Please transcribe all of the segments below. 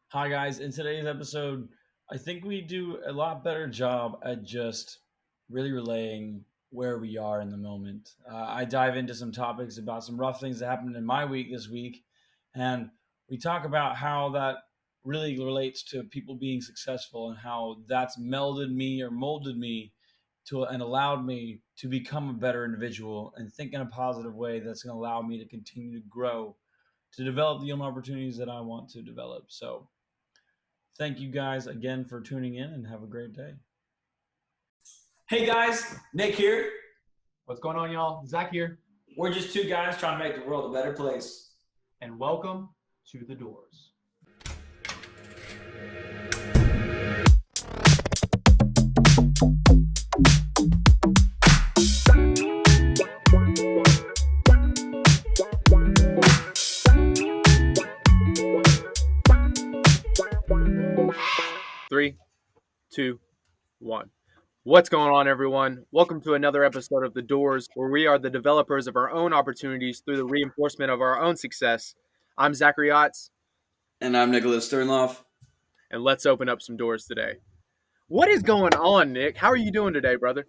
Hi, guys. In today's episode, I think we do a lot better job at just really relaying where we are in the moment. I dive into some topics about some rough things that happened in my week this week, and we talk about how that really relates to people being successful and how that's melded me or molded me to and allowed me to become a better individual and think in a positive way that's going to allow me to continue to grow, to develop the own opportunities that I want to develop. So, thank you guys again for tuning in and have a great day. Hey guys, Nick here. What's going on, y'all? Zach here, We're just two guys trying to make the world a better place. and welcome to the Doors. Three, two, one. What's going on, everyone? Welcome to another episode of The Doors, where we are the developers of our own opportunities through the reinforcement of our own success. I'm Zachary Otts, And I'm Nicholas Sternloff. and let's open up some doors today. What is going on, Nick? How are you doing today, brother?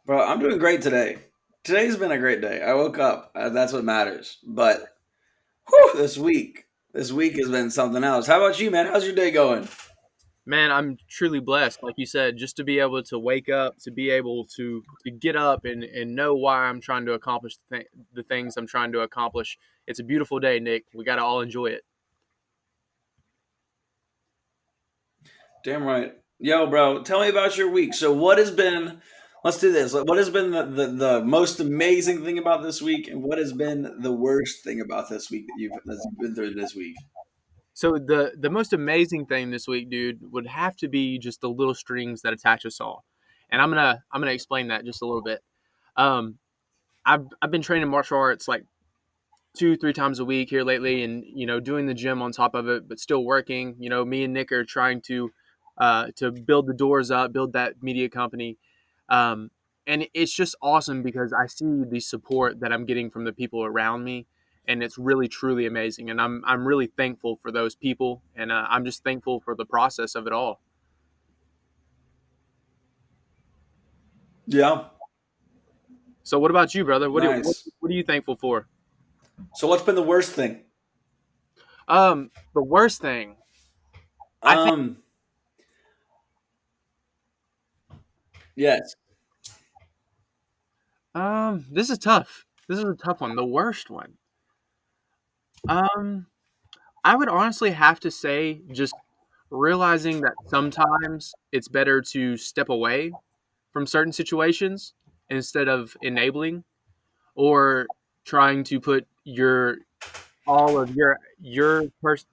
Bro, I'm doing great today. Today's been a great day. I woke up. That's what matters. But this week has been something else. How about you, man? How's your day going? Man, I'm truly blessed, like you said, just to be able to wake up, to be able to get up and know why I'm trying to accomplish the things I'm trying to accomplish. It's a beautiful day, Nick. We got to all enjoy it. Damn right. Yo, bro, tell me about your week. So let's do this. What has been the most amazing thing about this week, and what has been the worst thing about this week that you've been through this week? So the most amazing thing this week, dude, would have to be just the little strings that attach us all, and I'm gonna explain that just a little bit. Um, I've been training martial arts like 2-3 times a week here lately, and doing the gym on top of it, but still working. Me and Nick are trying to build the doors up, build that media company, um, and it's just awesome because I see the support that I'm getting from the people around me, and it's really truly amazing. And I'm really thankful for those people, and I'm just thankful for the process of it all. Yeah, So, what about you, brother? nice. What are you thankful for? So what's been the worst thing? The worst thing, I think. Um, yes. This is tough. This is a tough one. The worst one. Um, I would honestly have to say just realizing that sometimes it's better to step away from certain situations instead of enabling or trying to put your all of your person.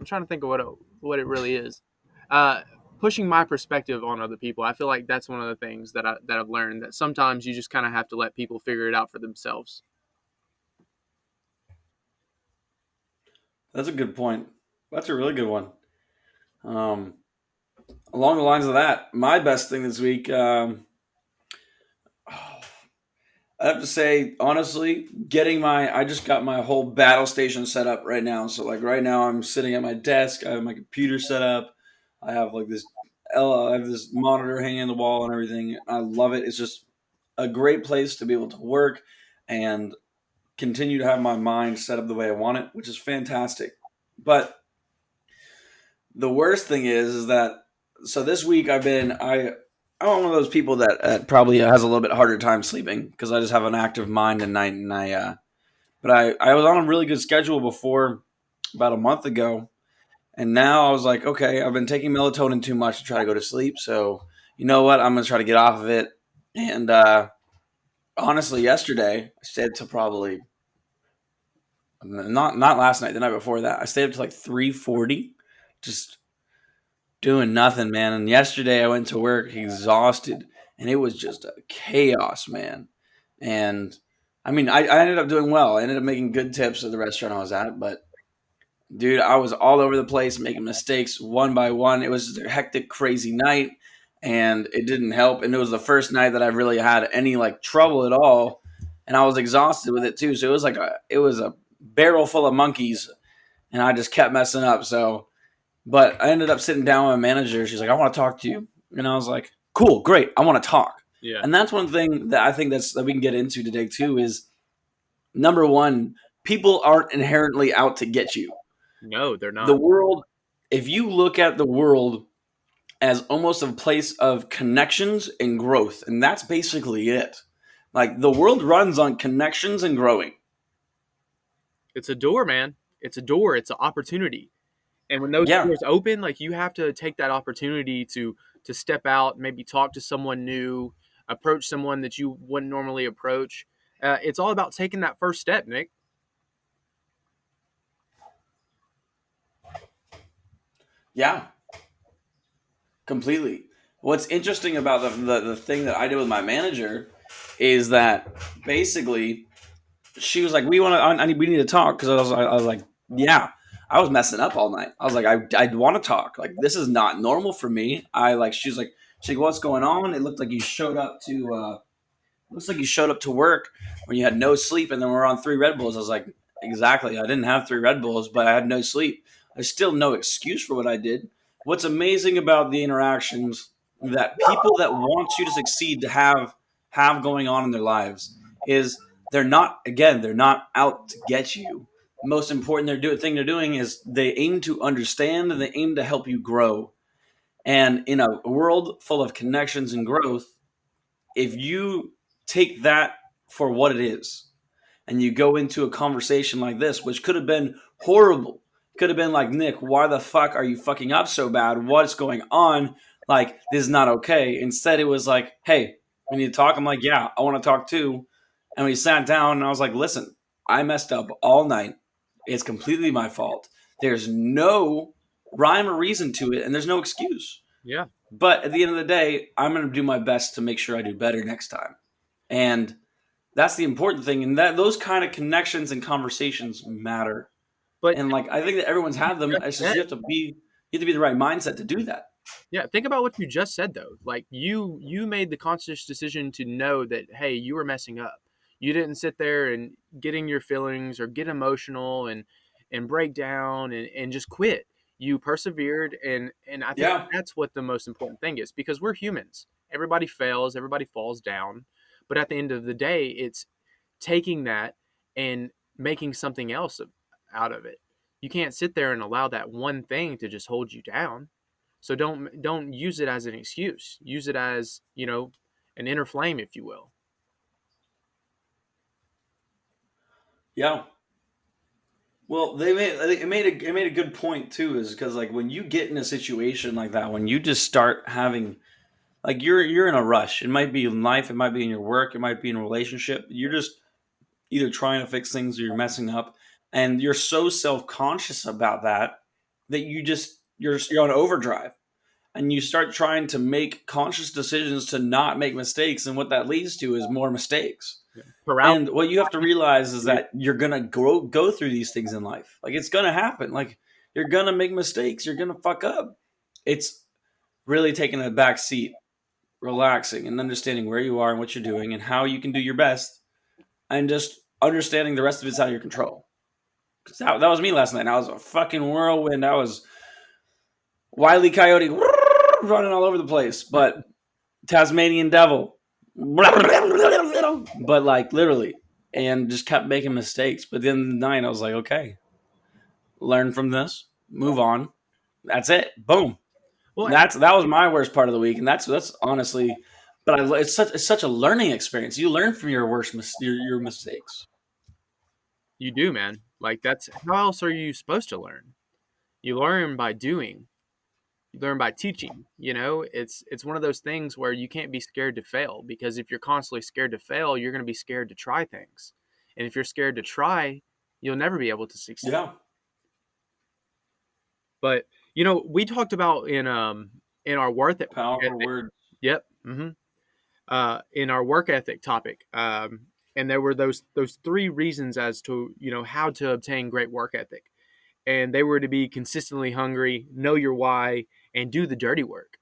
I'm trying to think of what it really is. Uh, Pushing my perspective on other people. I feel like that's one of the things that I've learned, that sometimes you just kind of have to let people figure it out for themselves. That's a good point. That's a really good one. Um, Along the lines of that, my best thing this week, I have to say, honestly, I just got my whole battle station set up right now. So, like, right now, I'm sitting at my desk. I have my computer set up. I have like I have this monitor hanging on the wall and everything. I love it. It's just a great place to be able to work and continue to have my mind set up the way I want it, which is fantastic. But the worst thing is that so this week I'm one of those people that probably has a little bit harder time sleeping because I just have an active mind at night, and I was on a really good schedule before about a month ago, and now I was like, okay, I've been taking melatonin too much to try to go to sleep, so you know what, I'm gonna try to get off of it. And honestly, yesterday I stayed up till probably not last night, the night before that I stayed up to like 3:40, just doing nothing, man. And yesterday I went to work exhausted, and it was just a chaos, man. And I mean, I ended up doing well. I ended up making good tips at the restaurant I was at, but dude, I was all over the place, making mistakes one by one. It was just a hectic, crazy night, and it didn't help. And it was the first night that I really had any like trouble at all. and I was exhausted with it too. So it was a barrel full of monkeys, and I just kept messing up. So, but I ended up sitting down with my manager. She's like, "I want to talk to you," and I was like, "Cool, great, I want to talk." Yeah. And that's one thing that I think that we can get into today too. Is number one, people aren't inherently out to get you. No, they're The not. world, if you look at the world as almost a place of connections and growth, and that's basically it. Like the world runs on connections and growing. It's a door, man. It's a door. It's an opportunity. And when those Yeah, doors open, like you have to take that opportunity to step out, maybe talk to someone new, approach someone that you wouldn't normally approach. It's all about taking that first step, Nick. yeah, completely. What's interesting about the thing that I did with my manager is that basically she was like, "We want to, we need to talk," because I was like, "Yeah." I was messing up all night. I was like, I want to talk. Like, this is not normal for me. She's like, "What's going on?" It looked like you showed up to, looks like you showed up to work when you had no sleep and then we're on 3 Red Bulls. I was like, exactly. I didn't have 3 Red Bulls, but I had no sleep. There's still no excuse for what I did. What's amazing about the interactions that people that want you to succeed to have going on in their lives is they're not out to get you. Most important thing they're doing is they aim to understand and they aim to help you grow. And in a world full of connections and growth, if you take that for what it is and you go into a conversation like this, which could have been horrible, could have been like, Nick, why the fuck are you fucking up so bad? What's going on? Like, this is not okay. Instead, it was like, hey, we need to talk. I'm like, yeah, I want to talk too. And we sat down and I was like, listen, I messed up all night. It's completely my fault. There's no rhyme or reason to it, and there's no excuse. Yeah. But at the end of the day, I'm going to do my best to make sure I do better next time. And that's the important thing. And that those kind of connections and conversations matter. But And like I think that everyone's had them. just It's just said, you have to be the right mindset to do that. yeah, think about what you just said though. Like you made the conscious decision to know that hey, you were messing up. You didn't sit there and get in your feelings or get emotional and break down and just quit. You persevered and I think Yeah. that's what the most important thing is because we're humans. Everybody fails, everybody falls down. But at the end of the day, it's taking that and making something else out of it. You can't sit there and allow that one thing to just hold you down. So don't use it as an excuse. Use it as, an inner flame, if you will. Yeah. Well, it made a good point too, is because like when you get in a situation like that, when you just start having like you're in a rush. It might be in life, it might be in your work, it might be in a relationship. You're just either trying to fix things or you're messing up, and you're so self conscious about that that you're on overdrive, and you start trying to make conscious decisions to not make mistakes, and what that leads to is more mistakes. Paralysis. And what you have to realize is that you're gonna go through these things in life. Like it's gonna happen. Like you're gonna make mistakes. You're gonna fuck up. It's really taking a back seat, relaxing, and understanding where you are and what you're doing and how you can do your best, and just understanding the rest of it's out of your control. 'Cause that was me last night. I was a fucking whirlwind. I was Wile E. Coyote running all over the place, but Tasmanian Devil, but like literally, and just kept making mistakes. But at the end of the night, I was like, okay, learn from this, move on. That's it. Boom. Well, That was my worst part of the week, and that's honestly, but it's such a learning experience. You learn from your your mistakes. you do, man. Like that's how else are you supposed to learn? You learn by doing. You learn by teaching. It's one of those things where you can't be scared to fail because if you're constantly scared to fail, you're going to be scared to try things. And if you're scared to try, you'll never be able to succeed. Yeah. But we talked about in our Powerful ethic. word. Yep. In our work ethic topic, and there were those three reasons as to how to obtain great work ethic, and they were to be consistently hungry, know your why, and do the dirty work.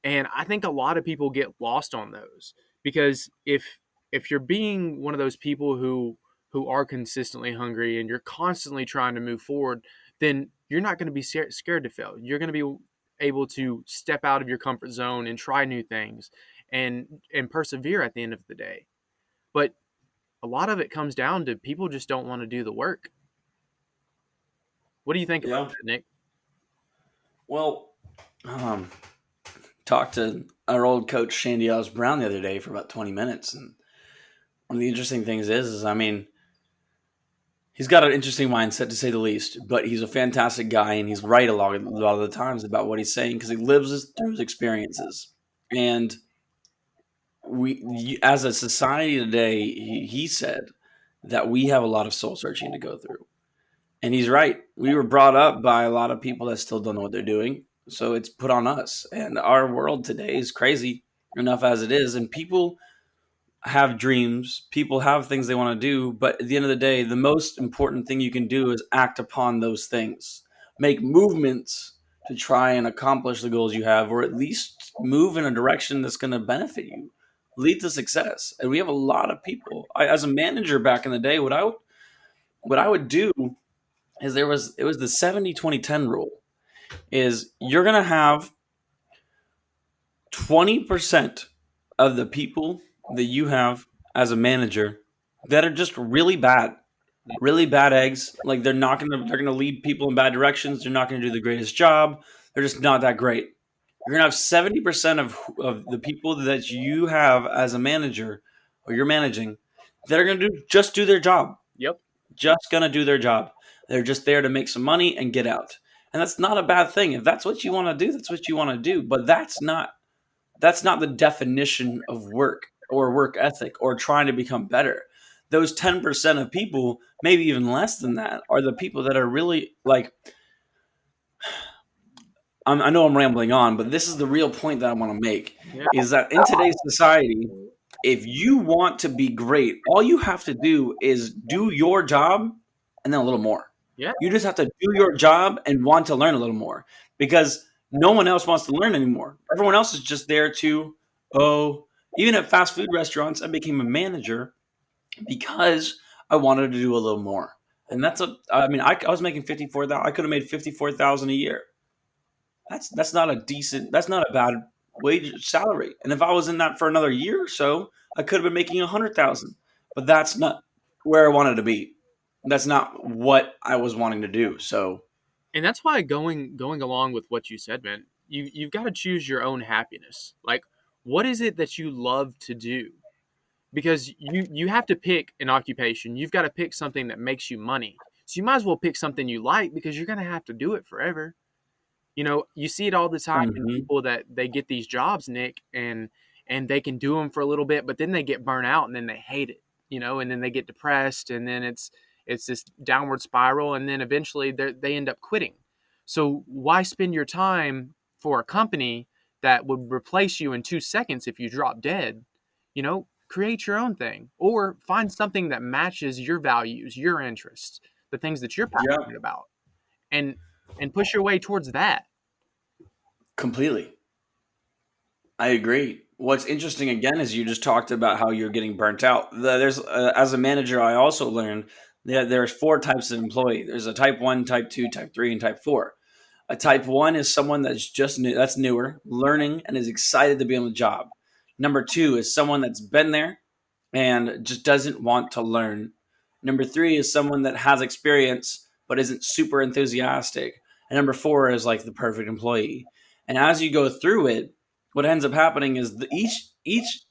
And I think a lot of people get lost on those because if you're being one of those people who are consistently hungry and you're constantly trying to move forward, then you're not going to be scared to fail. You're going to be able to step out of your comfort zone and try new things and persevere at the end of the day. But a lot of it comes down to people just don't want to do the work. What do you think about Yeah. that, Nick? Well, um, talked to our old coach Shandy Ellis Brown the other day for about 20 minutes, and one of the interesting things is I mean, he's got an interesting mindset to say the least, but he's a fantastic guy, and he's right a lot of the times about what he's saying because he through his experiences. And as a society today, he said that we have a lot of soul searching to go through. And he's right. We were brought up by a lot of people that still don't know what they're doing. So it's put on us. And our world today is crazy enough as it is. And people have dreams, people have things they want to do. But at the end of the day, the most important thing you can do is act upon those things, make movements to try and accomplish the goals you have, or at least move in a direction that's going to benefit you, lead to success. And we have a lot of people. As a manager back in the day, what I would do is it was the 70-20-10 rule is you're going to have 20% of the people that you have as a manager that are just really bad eggs. Like they're going to lead people in bad directions. They're not going to do the greatest job. They're just not that great. You're going to have 70% of the people that you have as a manager or you're managing that are going to just do their job. Yep. Just going to do their job. They're just there to make some money and get out. And that's not a bad thing. If that's what you want to do, that's what you want to do. But that's not the definition of work or work ethic or trying to become better. Those 10% of people, maybe even less than that, are the people that are really like, I know I'm rambling on, but this is the real point that I want to make Yeah. is that in today's society, if you want to be great, all you have to do is do your job and then a little more. Yeah. You just have to do your job and want to learn a little more because no one else wants to learn anymore. Everyone else is just there to, even at fast food restaurants, I became a manager because I wanted to do a little more. And I was making 54,000. I could have made 54,000 a year. That's not a bad wage salary. And if I was in that for another year or so, I could have been making 100,000. But that's not where I wanted to be. That's not what I was wanting to do. So, And that's why going along with what you said, man, you've got to choose your own happiness. Like, what is it that you love to do? Because you have to pick an occupation. You've got to pick something that makes you money. So you might as well pick something you like because you're going to have to do it forever. You know, you see it all the time in mhm. people that they get these jobs, Nick, and they can do them for a little bit, but then they get burnt out and then they hate it, you know, and then they get depressed and then it's this downward spiral and then eventually they end up quitting. So why spend your time for a company that would replace you in 2 seconds if you drop dead? You know, create your own thing or find something that matches your values, your interests, the things that you're Yeah, passionate about, and push your way towards that. completely. I agree. What's interesting again is you just talked about how you're getting burnt out. There's as a manager, I also learned that there's four types of employee. There's a type 1, type 2, type 3, and type 4. A type 1 is someone that's just new, that's newer, learning, and is excited to be on the job. Number 2 is someone that's been there and just doesn't want to learn. Number 3 is someone that has experience but isn't super enthusiastic. And number 4 is like the perfect employee. And as you go through it, what ends up happening is each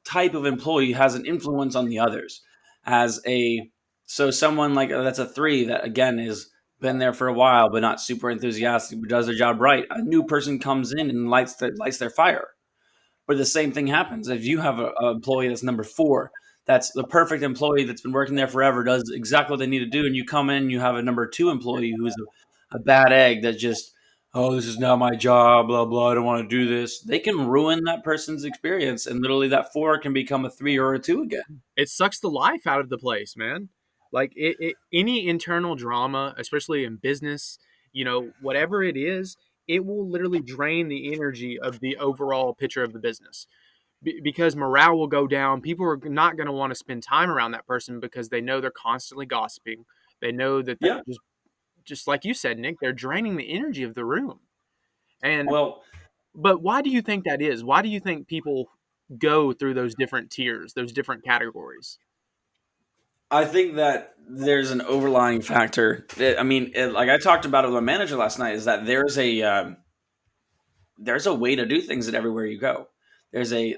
type of employee has an influence on the others. As a so someone like that's a 3 that again is been there for a while but not super enthusiastic but does their job right. A new person comes in and lights their fire. But the same thing happens if you have a employee that's number 4. That's the perfect employee that's been working there forever, does exactly what they need to do, and you come in, you have a number 2 employee who's a bad egg that just, this is not my job, blah blah. I don't want to do this. They can ruin that person's experience, and literally that 4 can become a 3 or a 2 again. It sucks the life out of the place, man. Like any internal drama, especially in business, you know, whatever it is, it will literally drain the energy of the overall picture of the business. because morale will go down. People are not going to want to spend time around that person because they know they're constantly gossiping. They know that Yeah. just like you said, Nick, they're draining the energy of the room. And Well, but why do you think that is? Why do you think people go through those different tiers, those different categories? I think that there's an overlying factor. I mean, like I talked about it with my manager last night, is that there's a way to do things at everywhere you go. There's a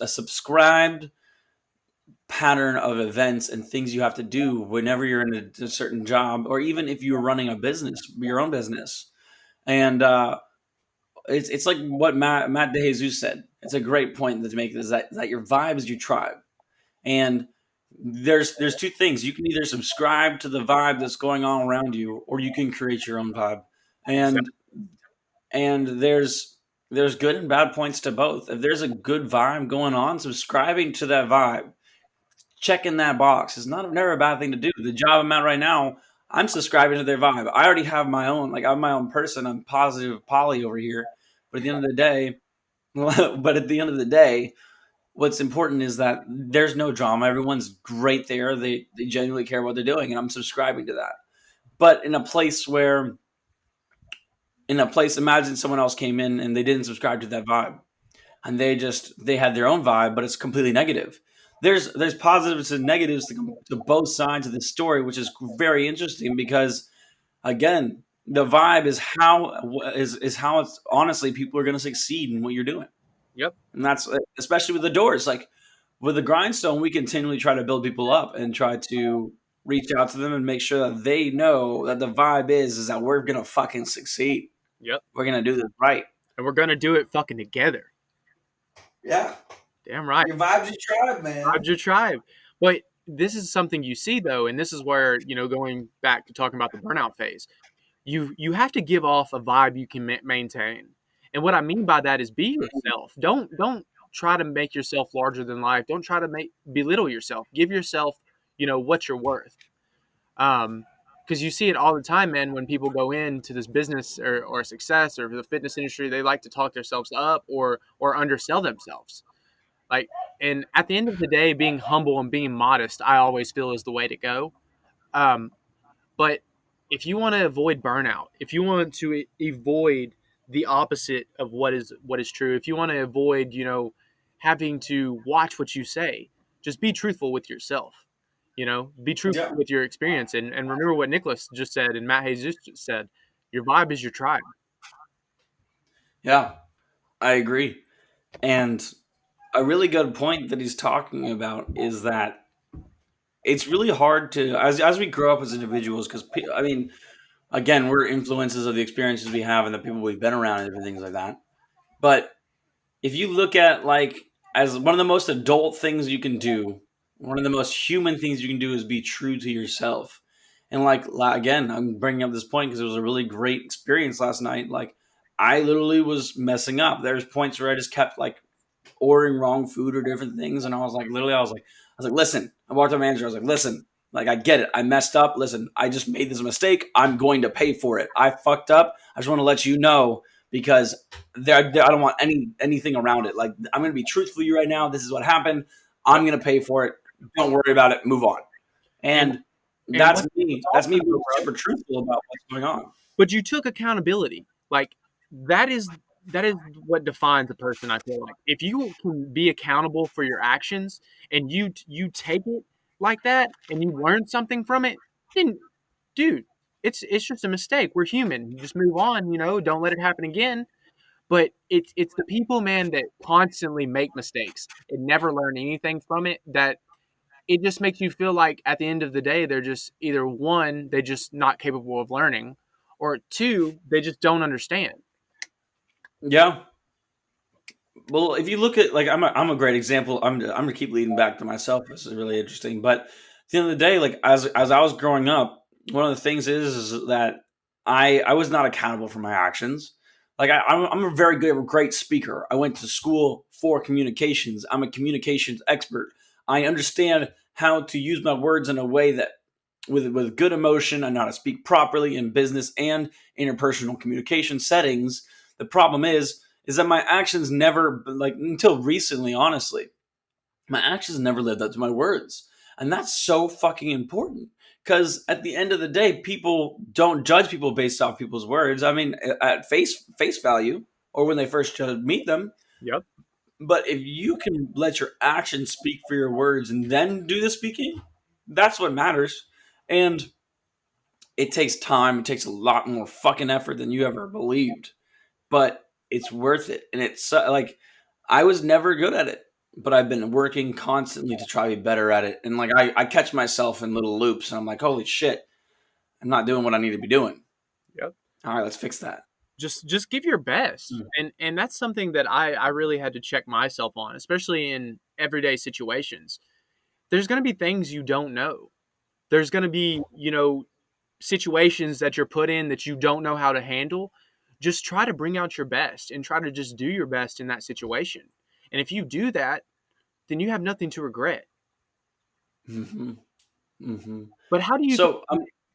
subscribed pattern of events and things you have to do whenever you're in a certain job, or even if you're running a business, your own business. And it's like what Matt DeJesus said. It's a great point to make, is that your vibe is your tribe. And there's two things. You can either subscribe to the vibe that's going on around you, or you can create your own vibe. And there's good and bad points to both. If there's a good vibe going on, subscribing to that vibe, checking that box is never a bad thing to do. The job I'm at right now, I'm subscribing to their vibe. I already have my own, like I'm my own person. I'm positive Polly over here. But at the end of the day, what's important is that there's no drama. Everyone's great there. They genuinely care what they're doing, and I'm subscribing to that. But imagine someone else came in and they didn't subscribe to that vibe, and they had their own vibe, but it's completely negative. There's positives and negatives to both sides of this story, which is very interesting because, again, the vibe is how it's honestly people are going to succeed in what you're doing. Yep. And that's especially with the doors. Like with the grindstone, we continually try to build people up and try to reach out to them and make sure that they know that the vibe is that we're gonna fucking succeed. Yep. We're gonna do this right. And we're gonna do it fucking together. Yeah. Damn right. Your vibe's your tribe, man. Vibe's your tribe. But this is something you see though, and this is where, going back to talking about the burnout phase, you have to give off a vibe you can maintain. And what I mean by that is be yourself. Don't try to make yourself larger than life. Don't try to belittle yourself. Give yourself, what you're worth. Because you see it all the time, man. When people go into this business or success or the fitness industry, they like to talk themselves up or undersell themselves. Like, and at the end of the day, being humble and being modest, I always feel is the way to go. But if you want to avoid burnout, if you want to avoid the opposite of what is true, if you want to avoid, having to watch what you say, just be truthful with yourself. Be truthful with your experience, and remember what Nicholas just said and Matt Hayes just said. Your vibe is your tribe. Yeah, I agree. And a really good point that he's talking about is that it's really hard to, as we grow up as individuals, because I mean, again, we're influences of the experiences we have and the people we've been around and different things like that. But if you look at as one of the most adult things you can do, one of the most human things you can do is be true to yourself. And again, I'm bringing up this point because it was a really great experience last night. Like I literally was messing up. There's points where I just kept ordering wrong food or different things. And I was like, listen, I walked to my manager. I was like, listen, I get it. I messed up. Listen, I just made this mistake. I'm going to pay for it. I fucked up. I just want to let you know because I don't want anything around it. Like, I'm going to be truthful with you right now. This is what happened. I'm going to pay for it. Don't worry about it. Move on. And that's me. That's me being super truthful about what's going on. But you took accountability. Like, that is what defines a person, I feel like. If you can be accountable for your actions and you take it like that and you learn something from it, then, dude, it's just a mistake. We're human. You just move on, don't let it happen again. But it's the people, man, that constantly make mistakes and never learn anything from it, that it just makes you feel like at the end of the day, they're just either one, they're just not capable of learning, or two, they just don't understand. Yeah. Well, if you look at I'm a great example. I'm gonna keep leading back to myself. This is really interesting. But at the end of the day, as I was growing up, one of the things is that I was not accountable for my actions. I'm a great speaker. I went to school for communications. I'm a communications expert. I understand how to use my words in a way that with good emotion. I know how to speak properly in business and interpersonal communication settings. The problem is is that my actions never, like until recently, honestly, my actions never lived up to my words. And that's so fucking important. Because at the end of the day, people don't judge people based off people's words. I mean, at face value, or when they first meet them. Yep. But if you can let your actions speak for your words and then do the speaking, that's what matters. And it takes time. It takes a lot more fucking effort than you ever believed, but it's worth it. And it's like I was never good at it, but I've been working constantly to try to be better at it. And like I catch myself in little loops, and I'm like, holy shit, I'm not doing what I need to be doing. Yep. All right, let's fix that. Just give your best. And that's something that I really had to check myself on, especially in everyday situations. There's going to be things you don't know. There's going to be, situations that you're put in that you don't know how to handle. Just try to bring out your best and try to just do your best in that situation. And if you do that, then you have nothing to regret. Mm-hmm. Mm-hmm. But how do you So,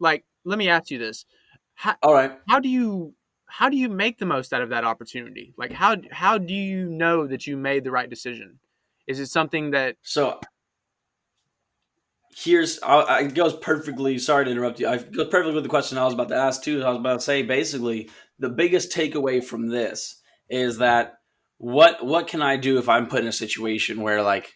like, let me ask you this. all right. How do you make the most out of that opportunity? Like how do you know that you made the right decision? Is it something that So it goes perfectly. Sorry to interrupt you. It goes perfectly with the question I was about to ask too. I was about to say basically the biggest takeaway from this is that what can I do if I'm put in a situation where like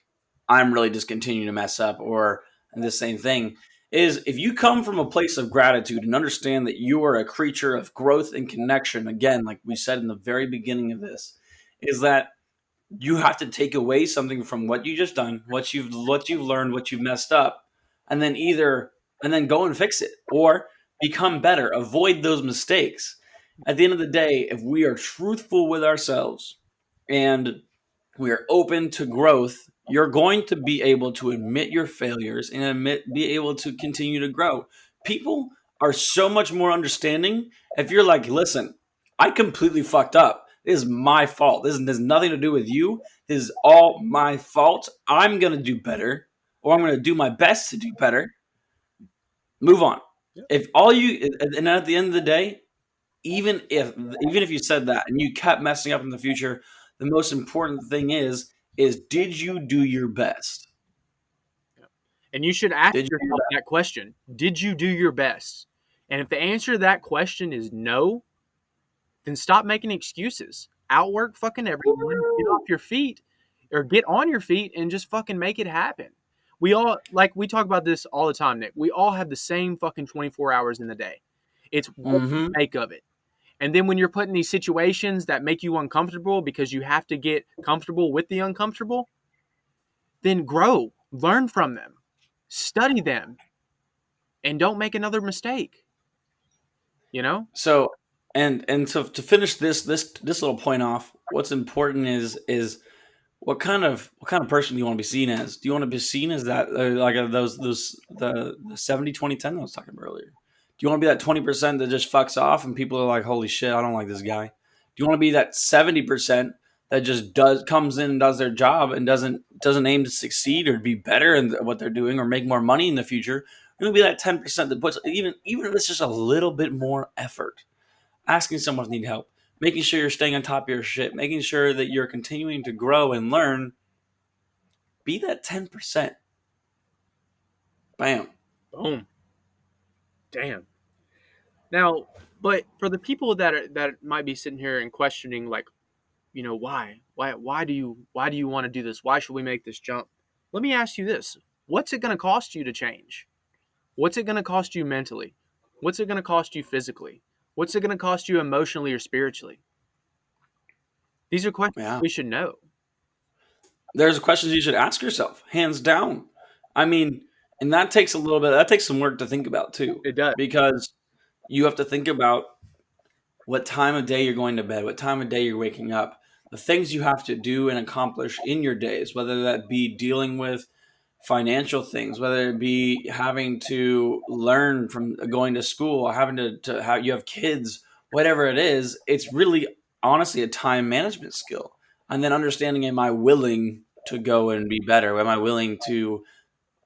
I'm really just continuing to mess up, or the same thing is if you come from a place of gratitude and understand that you are a creature of growth and connection, again, like we said in the very beginning of this, is that you have to take away something from what you just done, what you've learned, what you've messed up, and then go and fix it or become better. Avoid those mistakes. At the end of the day, if we are truthful with ourselves and we are open to growth, you're going to be able to admit your failures and be able to continue to grow. People are so much more understanding if you're like, listen, I completely fucked up. This is my fault. This has nothing to do with you. This is all my fault. I'm going to do better, or I'm going to do my best to do better. Move on. If all you, and at the end of the day, even if you said that and you kept messing up in the future, the most important thing is did you do your best? and you should ask Did you do yourself that question. Did you do your best? And if the answer to that question is no, then stop making excuses. Outwork fucking everyone. Get off your feet or get on your feet and just fucking make it happen. We all, like, we talk about this all the time, Nick. We all have the same fucking 24 hours in the day. It's what you Mm-hmm. make of it. And then when you're put in these situations that make you uncomfortable because you have to get comfortable with the uncomfortable, then grow, learn from them, study them, and don't make another mistake. You know? So and to finish this little point off, what's important is what kind of person do you want to be seen as? Do you want to be seen as that like those the 70-20-10 I was talking about earlier? Do you want to be that 20% that just fucks off and people are like, holy shit, I don't like this guy? Do you want to be that 70% that just comes in and does their job and doesn't aim to succeed or be better in what they're doing or make more money in the future? You're gonna be that 10% that puts even if it's just a little bit more effort, asking someone if they need help, making sure you're staying on top of your shit, making sure that you're continuing to grow and learn. Be that 10%. Bam. Boom. Damn. Now, but for the people that might be sitting here and questioning, like, why do you want to do this? Why should we make this jump? Let me ask you this: what's it going to cost you to change? What's it going to cost you mentally? What's it going to cost you physically? What's it going to cost you emotionally or spiritually? These are questions Yeah. we should know. There's questions you should ask yourself, hands down. I mean, and that takes some work to think about too, It does. because you have to think about what time of day you're going to bed, what time of day you're waking up, the things you have to do and accomplish in your days, whether that be dealing with financial things, whether it be having to learn from going to school, having to how you have kids, whatever it is. It's really honestly a time management skill. And then understanding, am I willing to go and be better? Am I willing to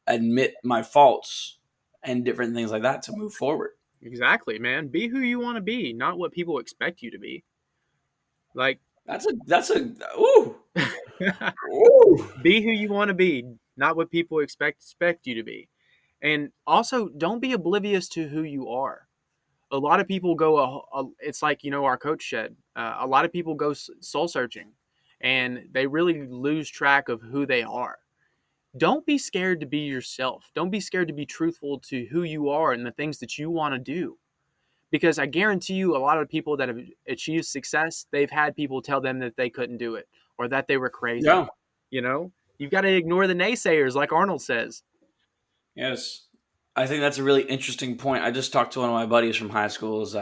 admit my faults and different things like that to move forward? Exactly, man. Be who you want to be, not what people expect you to be. Like, That's a ooh. Ooh. Be who you want to be, not what people expect you to be. And also, don't be oblivious to who you are. A lot of people go, it's like, our coach said, a lot of people go soul searching and they really lose track of who they are. Don't be scared to be yourself. Don't be scared to be truthful to who you are and the things that you want to do. Because I guarantee you, a lot of people that have achieved success, they've had people tell them that they couldn't do it or that they were crazy. Yeah. You know, you've got to ignore the naysayers, like Arnold says. Yes. I think that's a really interesting point. I just talked to one of my buddies from high school. Is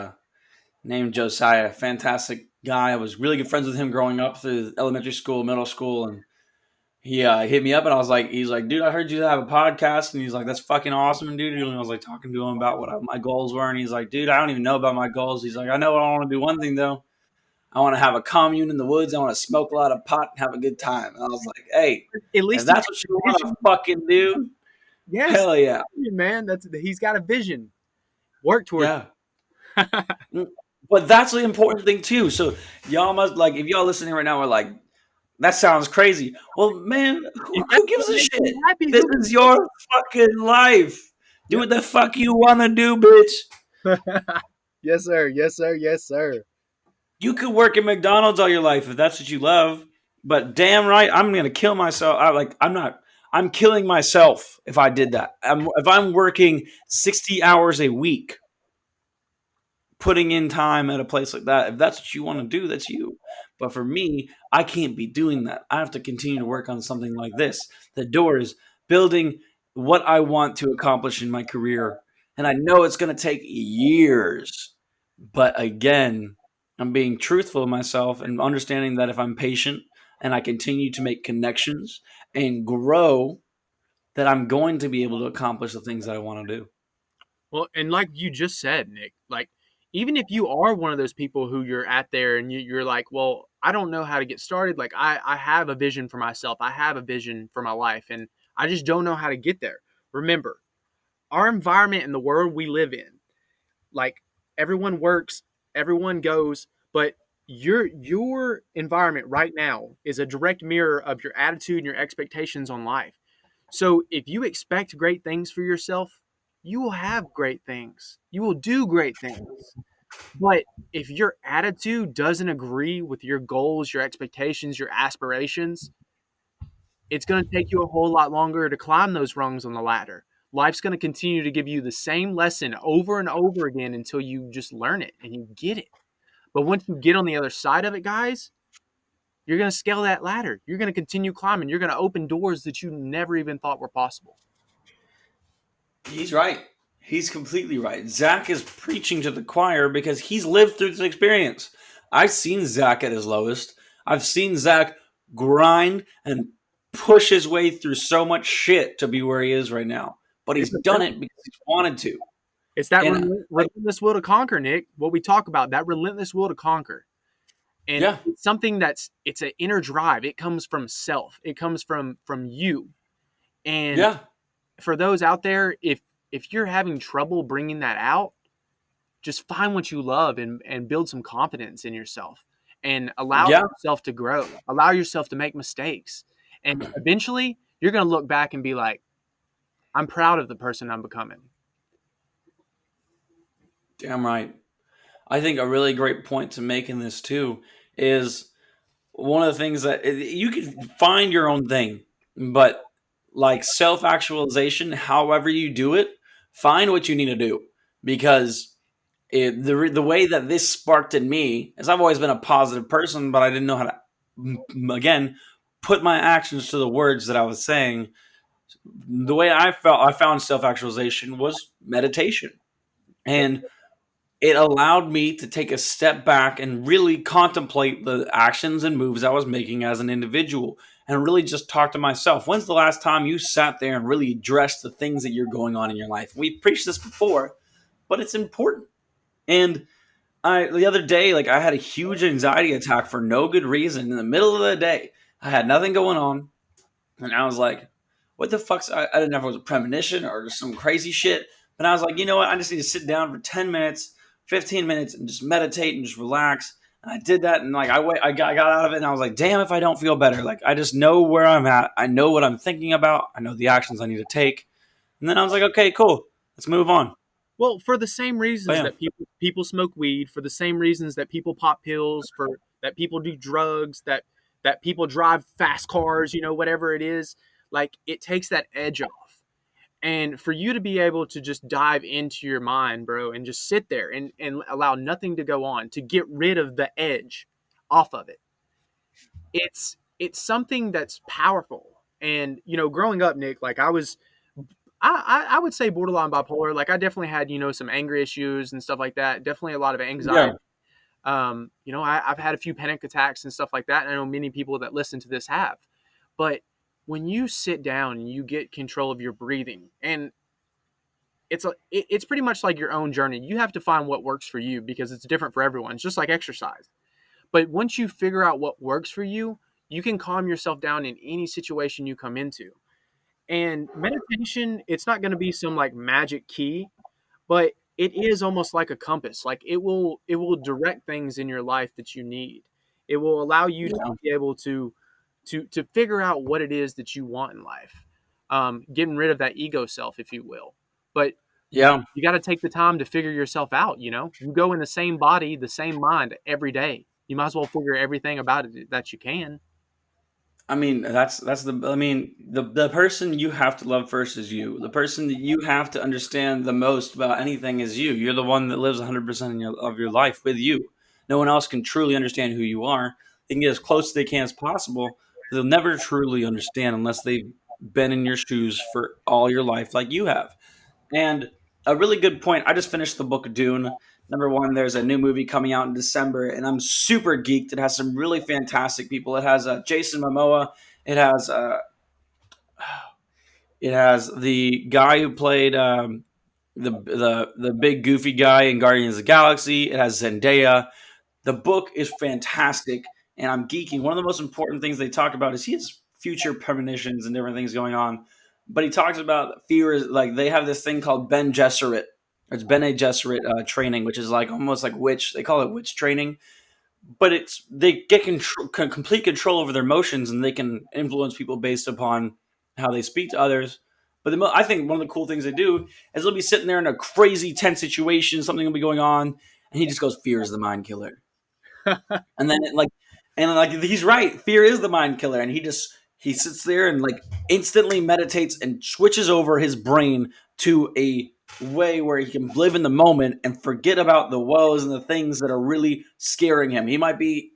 named Josiah. Fantastic guy. I was really good friends with him growing up through elementary school, middle school, and he hit me up and he's like, dude, I heard you have a podcast, and he's like, that's fucking awesome, dude. And I was like talking to him about what my goals were, and he's like, dude, I don't even know about my goals. He's like, I know I want to do one thing though. I want to have a commune in the woods. I want to smoke a lot of pot and have a good time. And I was like, hey, At if least that's what you want to fucking do, yes, hell yeah, man. He's got a vision. Work towards. yeah. But that's the important thing too. So y'all must like, if y'all listening right now are like, that sounds crazy. Well, man, who gives a shit? This is your fucking life. Do what the fuck you want to do, bitch. Yes, sir. Yes, sir. Yes, sir. You could work at McDonald's all your life if that's what you love. But damn right, I'm gonna kill myself. I'm killing myself if I did that. If I'm working 60 hours a week, putting in time at a place like that, if that's what you want to do, that's you. But for me, I can't be doing that. I have to continue to work on something like this. The DOORS, building what I want to accomplish in my career. And I know it's going to take years. But again, I'm being truthful to myself and understanding that if I'm patient and I continue to make connections and grow, that I'm going to be able to accomplish the things that I want to do. Well, and like you just said, Nick, like even if you are one of those people who you're at there and you're like, well, I don't know how to get started. Like I have a vision for myself. I have a vision for my life and I just don't know how to get there. Remember, our environment and the world we live in, like everyone works, everyone goes, but your environment right now is a direct mirror of your attitude and your expectations on life. So if you expect great things for yourself, you will have great things. You will do great things. But if your attitude doesn't agree with your goals, your expectations, your aspirations, it's going to take you a whole lot longer to climb those rungs on the ladder. Life's going to continue to give you the same lesson over and over again until you just learn it and you get it. But once you get on the other side of it, guys, you're going to scale that ladder. You're going to continue climbing. You're going to open doors that you never even thought were possible. He's right. He's completely right. Zach is preaching to the choir because he's lived through this experience. I've seen Zach at his lowest. I've seen Zach grind and push his way through so much shit to be where he is right now. But he's done it because he's wanted to. It's that relentless will to conquer, Nick. What we talk about, that relentless will to conquer. And it's something it's an inner drive. It comes from self. It comes from you. And for those out there, if you're having trouble bringing that out, just find what you love and build some confidence in yourself and allow yourself to grow. Allow yourself to make mistakes. And eventually, you're going to look back and be like, I'm proud of the person I'm becoming. Damn right. I think a really great point to make in this too is one of the things that you can find your own thing, but like self-actualization, however you do it, find what you need to do, because the way that this sparked in me is I've always been a positive person, but I didn't know how to, again, put my actions to the words that I was saying. The way I found self-actualization was meditation. And it allowed me to take a step back and really contemplate the actions and moves I was making as an individual and really just talk to myself. When's the last time you sat there and really addressed the things that you're going on in your life? We've preached this before, but it's important. And the other day, like I had a huge anxiety attack for no good reason in the middle of the day. I had nothing going on. And I was like, what the fuck's, I didn't know if it was a premonition or some crazy shit. But I was like, you know what? I just need to sit down for 10 minutes, 15 minutes and just meditate and just relax. I did that, and like I got out of it, and I was like, damn, if I don't feel better, like I just know where I'm at. I know what I'm thinking about. I know the actions I need to take. And then I was like, okay, cool, let's move on. Well, for the same reasons Bam. that people smoke weed, for the same reasons that people pop pills, for that people do drugs, that people drive fast cars, whatever it is, like it takes that edge off. And for you to be able to just dive into your mind, bro, and just sit there and allow nothing to go on, to get rid of the edge off of it, it's something that's powerful. And growing up, Nick, like I would say borderline bipolar. Like I definitely had some anger issues and stuff like that. Definitely a lot of Yeah, anxiety. I've had a few panic attacks and stuff like that. And I know many people that listen to this have. But when you sit down and you get control of your breathing, and it's pretty much like your own journey. You have to find what works for you because it's different for everyone. It's just like exercise. But once you figure out what works for you, you can calm yourself down in any situation you come into. And meditation, it's not going to be some like magic key, but it is almost like a compass. Like it will direct things in your life that you need. It will allow you to yeah, be able to figure out what it is that you want in life. Getting rid of that ego self, if you will. But yeah. you got to take the time to figure yourself out. You go in the same body, the same mind every day. You might as well figure everything about it that you can. I mean, that's the. I mean, the person you have to love first is you. The person that you have to understand the most about anything is you. You're the one that lives 100% of your life with you. No one else can truly understand who you are. They can get as close as they can as possible, but they'll never truly understand unless they've been in your shoes for all your life, like you have. And a really good point. I just finished the book of Dune. Number one, there's a new movie coming out in December, and I'm super geeked. It has some really fantastic people. It has Jason Momoa. It has the guy who played the big goofy guy in Guardians of the Galaxy. It has Zendaya. The book is fantastic, and I'm geeking. One of the most important things they talk about is he has future premonitions and different things going on. But he talks about fear is like they have this thing called Ben Gesserit. It's Bene Gesserit training, which is like almost like witch. They call it witch training, but it's they get complete control over their emotions and they can influence people based upon how they speak to others. But I think one of the cool things they do is they'll be sitting there in a crazy tense situation, something will be going on, and he just goes, "Fear is the mind killer." And then he's right. Fear is the mind killer, and he sits there and like instantly meditates and switches over his brain to a way where he can live in the moment and forget about the woes and the things that are really scaring him. He might be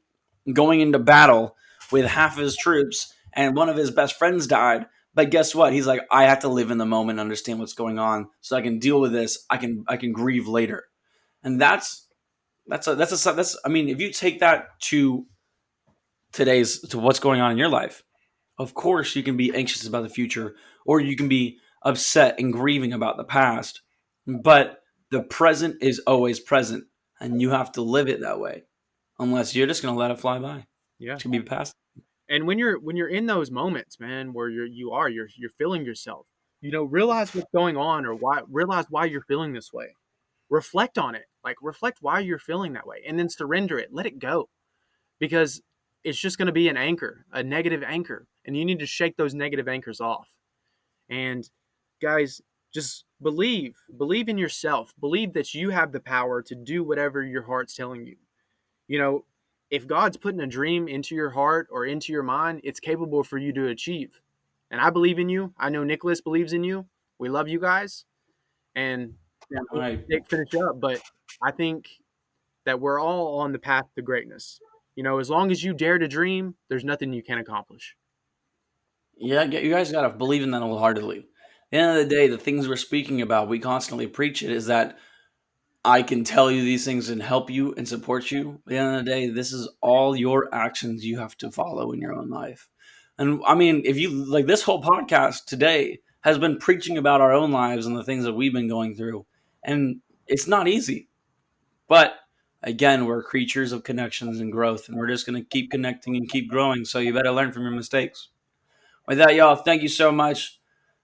going into battle with half of his troops and one of his best friends died. But guess what? He's like, I have to live in the moment, understand what's going on, so I can deal with this. I can grieve later, and that's. I mean, if you take that to what's going on in your life, of course you can be anxious about the future, or you can be upset and grieving about the past. But the present is always present, and you have to live it that way. Unless you're just going to let it fly by, Yeah. it's going to be past. And when you're in those moments, man, where you're feeling yourself, realize what's going on, or realize why you're feeling this way. Reflect on it. Like reflect why you're feeling that way, and then surrender it. Let it go, because it's just going to be an anchor, a negative anchor, and you need to shake those negative anchors off. And guys, just believe in yourself. Believe that you have the power to do whatever your heart's telling you. You know, if God's putting a dream into your heart or into your mind, it's capable for you to achieve. And I believe in you. I know Nicholas believes in you. We love you guys. And Yeah, we'll right. finish up, but I think that we're all on the path to greatness. As long as you dare to dream, there's nothing you can't accomplish. Yeah, you guys got to believe in that wholeheartedly. At the end of the day, the things we're speaking about, we constantly preach it, is that I can tell you these things and help you and support you. At the end of the day, this is all your actions you have to follow in your own life. And I mean, if you like this whole podcast today has been preaching about our own lives and the things that we've been going through. And it's not easy. But again, we're creatures of connections and growth, and we're just going to keep connecting and keep growing. So you better learn from your mistakes. With that, y'all, thank you so much.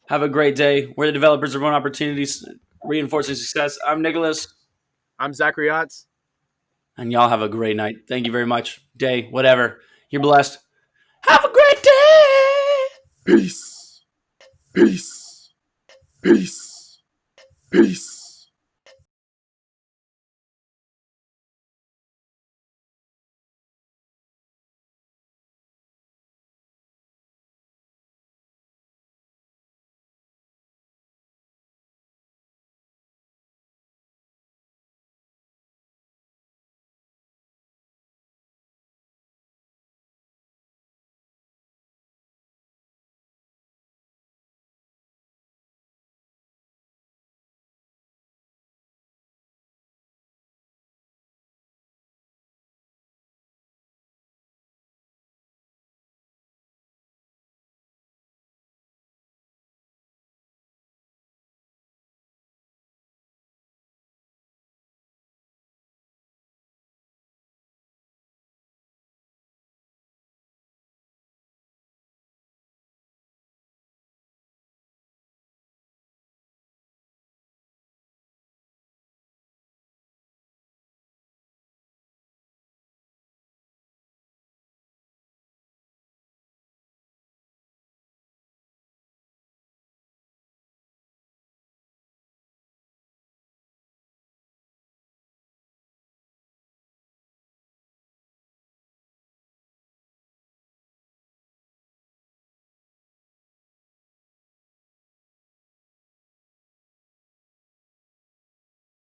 Have a great day. We're the developers of own opportunities, reinforcing success. I'm Nicholas. I'm Zachary Otts. And y'all have a great night. Thank you very much. Day, whatever. You're blessed. Have a great day. Peace. Peace. Peace. Peace.